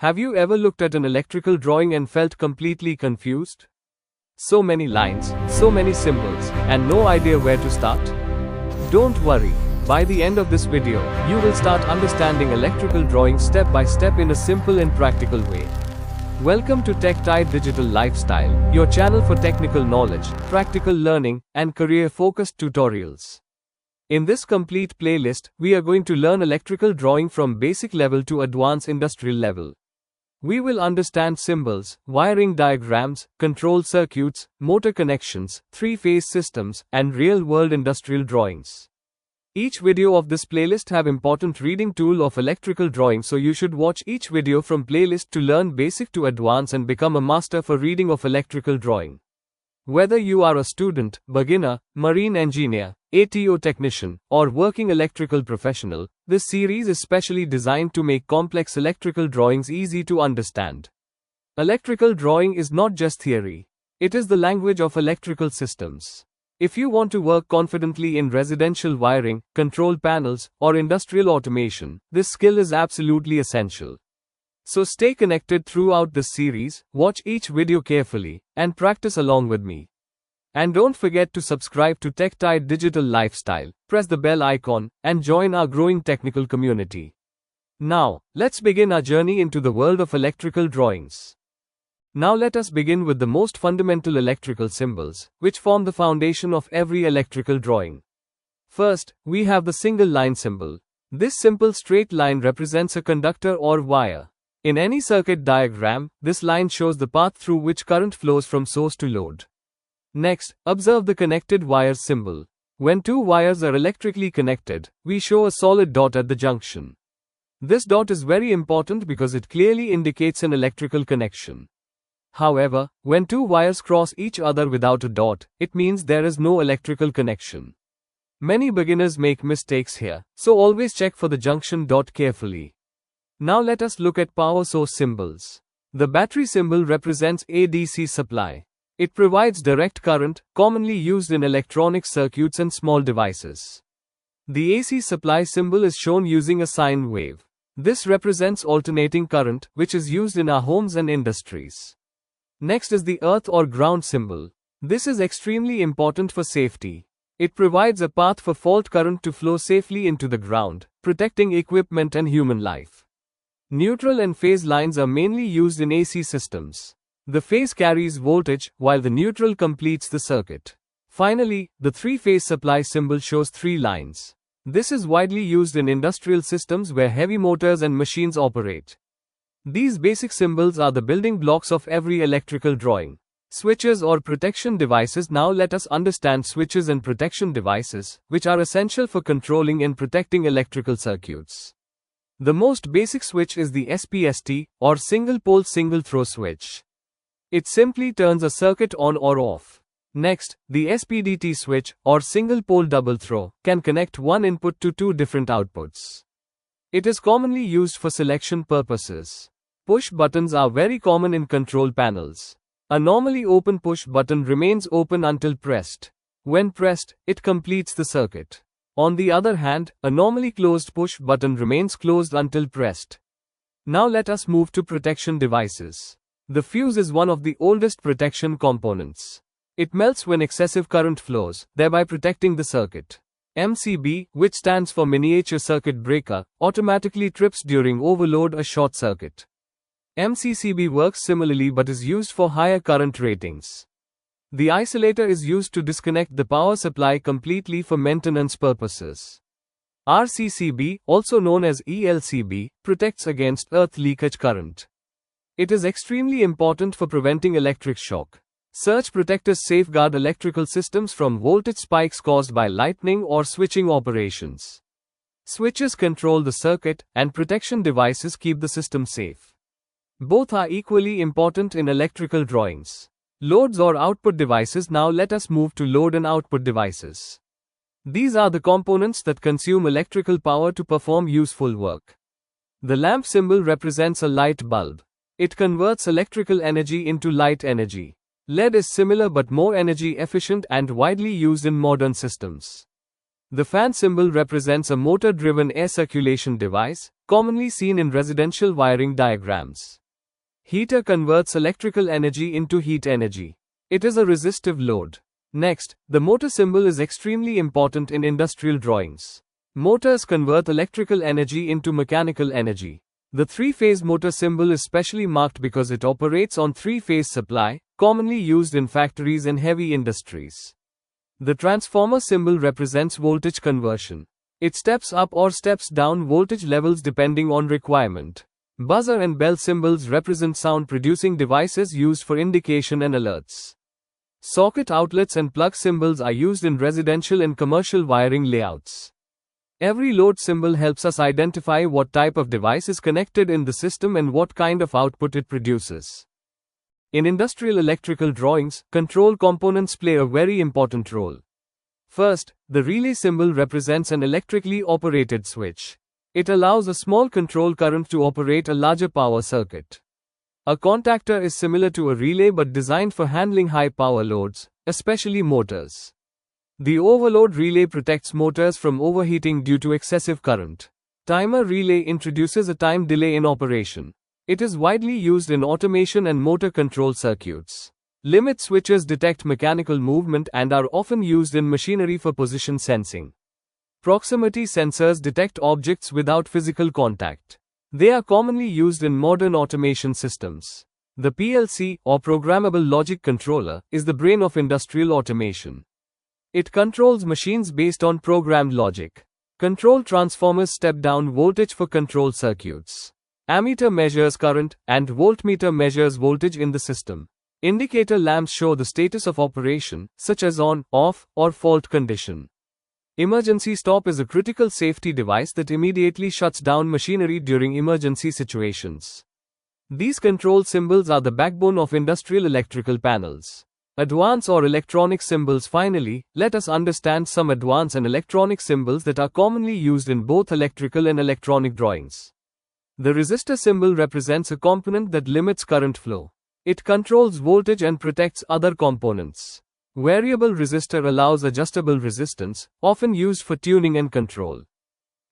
Have you ever looked at an electrical drawing and felt completely confused? So many lines, so many symbols, and no idea where to start? Don't worry. By the end of this video, you will start understanding electrical drawing step by step in a simple and practical way. Welcome to TechTide Digital Lifestyle, your channel for technical knowledge, practical learning, and career-focused tutorials. In this complete playlist, we are going to learn electrical drawing from basic level to advanced industrial level. We will understand symbols, wiring diagrams, control circuits, motor connections, three-phase systems, and real-world industrial drawings. Each video of this playlist have important reading tool of electrical drawing, so you should watch each video from playlist to learn basic to advanced and become a master for reading of electrical drawing. Whether you are a student, beginner, marine engineer, ATO technician, or working electrical professional, this series is specially designed to make complex electrical drawings easy to understand. Electrical drawing is not just theory. It is the language of electrical systems. If you want to work confidently in residential wiring, control panels, or industrial automation, this skill is absolutely essential. So stay connected throughout this series, watch each video carefully, and practice along with me. And don't forget to subscribe to TechTide Digital Lifestyle, press the bell icon, and join our growing technical community. Now, let's begin our journey into the world of electrical drawings. Now let us begin with the most fundamental electrical symbols, which form the foundation of every electrical drawing. First, we have the single line symbol. This simple straight line represents a conductor or wire. In any circuit diagram, this line shows the path through which current flows from source to load. Next, observe the connected wires symbol. When two wires are electrically connected, we show a solid dot at the junction. This dot is very important because it clearly indicates an electrical connection. However, when two wires cross each other without a dot, it means there is no electrical connection. Many beginners make mistakes here, so always check for the junction dot carefully. Now let us look at power source symbols. The battery symbol represents a DC supply. It provides direct current, commonly used in electronic circuits and small devices. The AC supply symbol is shown using a sine wave. This represents alternating current, which is used in our homes and industries. Next is the earth or ground symbol. This is extremely important for safety. It provides a path for fault current to flow safely into the ground, protecting equipment and human life. Neutral and phase lines are mainly used in AC systems. The phase carries voltage, while the neutral completes the circuit. Finally, the three-phase supply symbol shows three lines. This is widely used in industrial systems where heavy motors and machines operate. These basic symbols are the building blocks of every electrical drawing. Switches or protection devices. Now let us understand switches and protection devices, which are essential for controlling and protecting electrical circuits. The most basic switch is the SPST, or single-pole single-throw switch. It simply turns a circuit on or off. Next, the SPDT switch, or single-pole double-throw, can connect one input to two different outputs. It is commonly used for selection purposes. Push buttons are very common in control panels. A normally open push button remains open until pressed. When pressed, it completes the circuit. On the other hand, a normally closed push button remains closed until pressed. Now let us move to protection devices. The fuse is one of the oldest protection components. It melts when excessive current flows, thereby protecting the circuit. MCB, which stands for miniature circuit breaker, automatically trips during overload or short circuit. MCCB works similarly but is used for higher current ratings. The isolator is used to disconnect the power supply completely for maintenance purposes. RCCB, also known as ELCB, protects against earth leakage current. It is extremely important for preventing electric shock. Surge protectors safeguard electrical systems from voltage spikes caused by lightning or switching operations. Switches control the circuit, and protection devices keep the system safe. Both are equally important in electrical drawings. Loads or output devices. Now let us move to load and output devices. These are the components that consume electrical power to perform useful work. The lamp symbol represents a light bulb. It converts electrical energy into light energy. LED is similar but more energy efficient and widely used in modern systems. The fan symbol represents a motor-driven air circulation device, commonly seen in residential wiring diagrams. Heater converts electrical energy into heat energy. It is a resistive load. Next, the motor symbol is extremely important in industrial drawings. Motors convert electrical energy into mechanical energy. The three-phase motor symbol is specially marked because it operates on three-phase supply, commonly used in factories and heavy industries. The transformer symbol represents voltage conversion. It steps up or steps down voltage levels depending on requirement. Buzzer and bell symbols represent sound-producing devices used for indication and alerts. Socket outlets and plug symbols are used in residential and commercial wiring layouts. Every load symbol helps us identify what type of device is connected in the system and what kind of output it produces. In industrial electrical drawings, control components play a very important role. First, the relay symbol represents an electrically operated switch. It allows a small control current to operate a larger power circuit. A contactor is similar to a relay but designed for handling high power loads, especially motors. The overload relay protects motors from overheating due to excessive current. Timer relay introduces a time delay in operation. It is widely used in automation and motor control circuits. Limit switches detect mechanical movement and are often used in machinery for position sensing. Proximity sensors detect objects without physical contact. They are commonly used in modern automation systems. The PLC, or Programmable Logic Controller, is the brain of industrial automation. It controls machines based on programmed logic. Control transformers step down voltage for control circuits. Ammeter measures current, and voltmeter measures voltage in the system. Indicator lamps show the status of operation, such as on, off, or fault condition. Emergency stop is a critical safety device that immediately shuts down machinery during emergency situations. These control symbols are the backbone of industrial electrical panels. Advance or electronic symbols. Finally, let us understand some advance and electronic symbols that are commonly used in both electrical and electronic drawings. The resistor symbol represents a component that limits current flow. It controls voltage and protects other components. Variable resistor allows adjustable resistance, often used for tuning and control.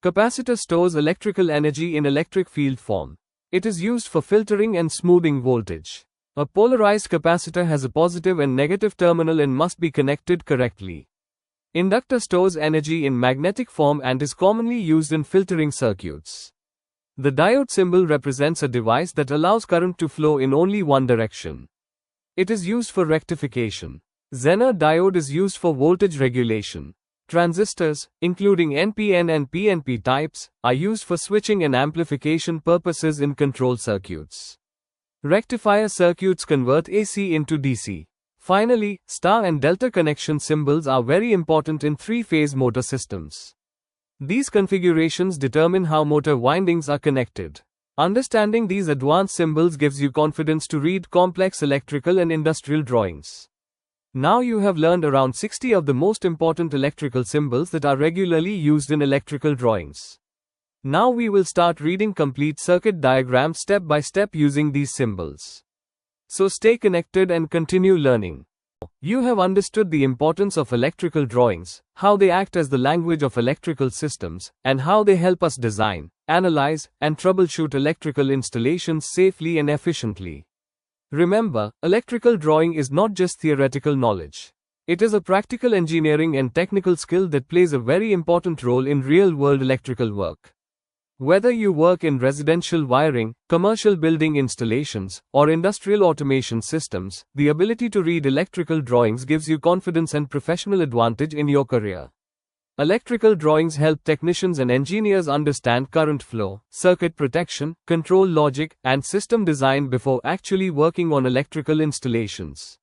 Capacitor stores electrical energy in electric field form. It is used for filtering and smoothing voltage. A polarized capacitor has a positive and negative terminal and must be connected correctly. Inductor stores energy in magnetic form and is commonly used in filtering circuits. The diode symbol represents a device that allows current to flow in only one direction. It is used for rectification. Zener diode is used for voltage regulation. Transistors, including NPN and PNP types, are used for switching and amplification purposes in control circuits. Rectifier circuits convert AC into DC. Finally, star and delta connection symbols are very important in three-phase motor systems. These configurations determine how motor windings are connected. Understanding these advanced symbols gives you confidence to read complex electrical and industrial drawings. Now you have learned around 60 of the most important electrical symbols that are regularly used in electrical drawings. Now we will start reading complete circuit diagrams step by step using these symbols. So stay connected and continue learning. You have understood the importance of electrical drawings, how they act as the language of electrical systems, and how they help us design, analyze, and troubleshoot electrical installations safely and efficiently. Remember, electrical drawing is not just theoretical knowledge. It is a practical engineering and technical skill that plays a very important role in real-world electrical work. Whether you work in residential wiring, commercial building installations, or industrial automation systems, the ability to read electrical drawings gives you confidence and professional advantage in your career. Electrical drawings help technicians and engineers understand current flow, circuit protection, control logic, and system design before actually working on electrical installations.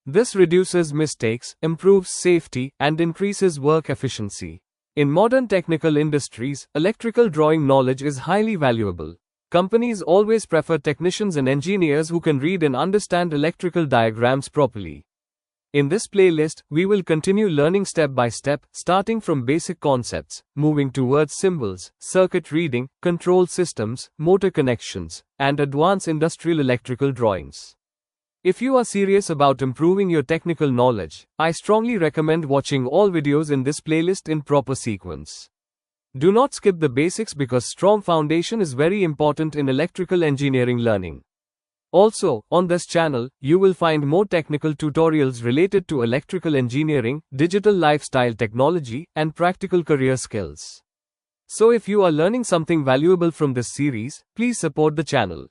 This reduces mistakes, improves safety, and increases work efficiency. In modern technical industries, electrical drawing knowledge is highly valuable. Companies always prefer technicians and engineers who can read and understand electrical diagrams properly. In this playlist, we will continue learning step by step, starting from basic concepts, moving towards symbols, circuit reading, control systems, motor connections, and advanced industrial electrical drawings. If you are serious about improving your technical knowledge, I strongly recommend watching all videos in this playlist in proper sequence. Do not skip the basics because strong foundation is very important in electrical engineering learning. Also, on this channel, you will find more technical tutorials related to electrical engineering, digital lifestyle technology, and practical career skills. So if you are learning something valuable from this series, please support the channel.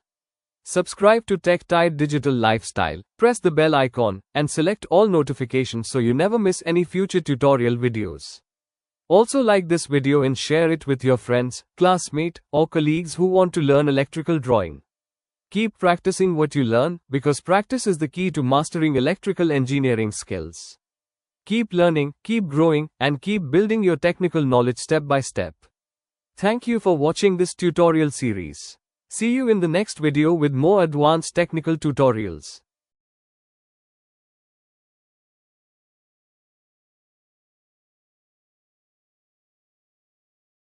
Subscribe to TechTide Digital Lifestyle, press the bell icon, and select all notifications so you never miss any future tutorial videos. Also like this video and share it with your friends, classmates, or colleagues who want to learn electrical drawing. Keep practicing what you learn, because practice is the key to mastering electrical engineering skills. Keep learning, keep growing, and keep building your technical knowledge step by step. Thank you for watching this tutorial series. See you in the next video with more advanced technical tutorials.